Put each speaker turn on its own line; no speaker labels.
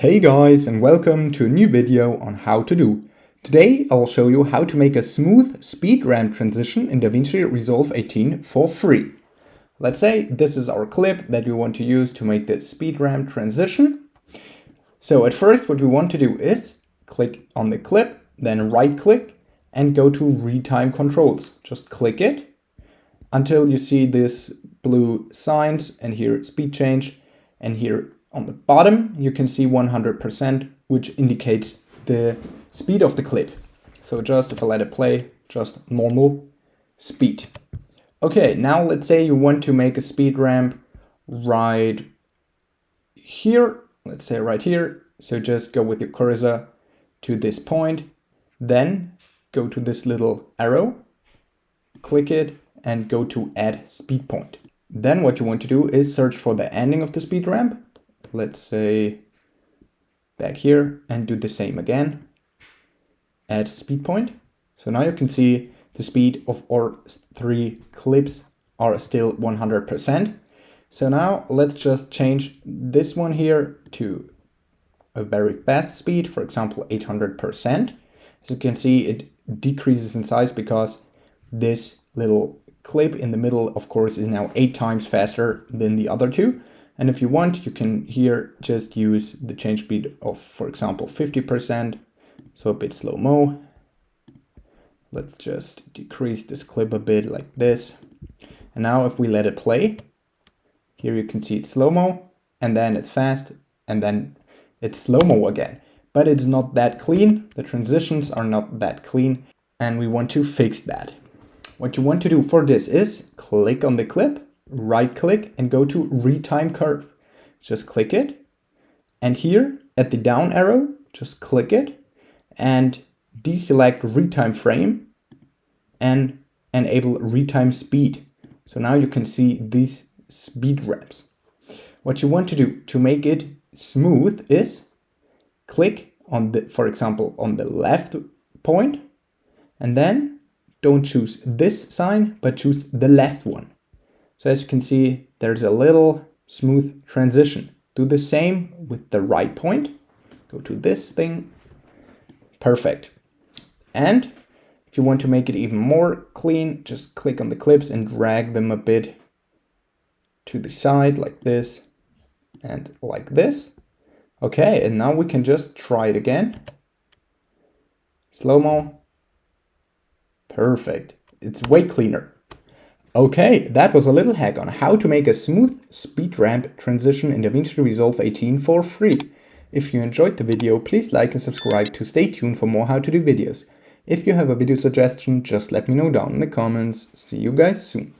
Hey guys, and welcome to a new video on how to do. Today I'll show you how to make a smooth speed ramp transition in DaVinci Resolve 18 for free. Let's say this is our clip that we want to use to make the speed ramp transition. So at first what we want to do is click on the clip, then right click and go to Retime Controls. Just click it until you see this blue signs and here speed change, and here on the bottom, you can see 100%, which indicates the speed of the clip. So just if I let it play, just normal speed. Okay, now let's say you want to make a speed ramp right here. Let's say right here. So just go with your cursor to this point, then go to this little arrow, click it and go to add speed point. Then what you want to do is search for the ending of the speed ramp. Let's say back here and do the same again. Add speed point. So now you can see the speed of our three clips are still 100%. So now let's just change this one here to a very fast speed, for example, 800%. As you can see, it decreases in size because this little clip in the middle, of course, is now 8 times faster than the other two. And if you want, you can here just use the change speed of, for example, 50%. So a bit slow-mo. Let's just decrease this clip a bit like this. And now if we let it play, here you can see it's slow-mo, and then it's fast, and then it's slow-mo again. But it's not that clean. The transitions are not that clean, and we want to fix that. What you want to do for this is click on the clip, right click and go to Retime Curve. Just click it, and here at the down arrow, just click it and deselect Retime Frame and enable Retime Speed. So now you can see these speed ramps. What you want to do to make it smooth is click on the, for example, on the left point, and then don't choose this sign, but choose the left one. So as you can see, there's a little smooth transition. Do the same with the right point. Go to this thing. Perfect. And if you want to make it even more clean, just click on the clips and drag them a bit to the side like this and like this. Okay, and now we can just try it again. Slow-mo. Perfect. It's way cleaner. Okay, that was a little hack on how to make a smooth speed ramp transition in DaVinci Resolve 18 for free. If you enjoyed the video, please like and subscribe to stay tuned for more how to do videos. If you have a video suggestion, just let me know down in the comments. See you guys soon.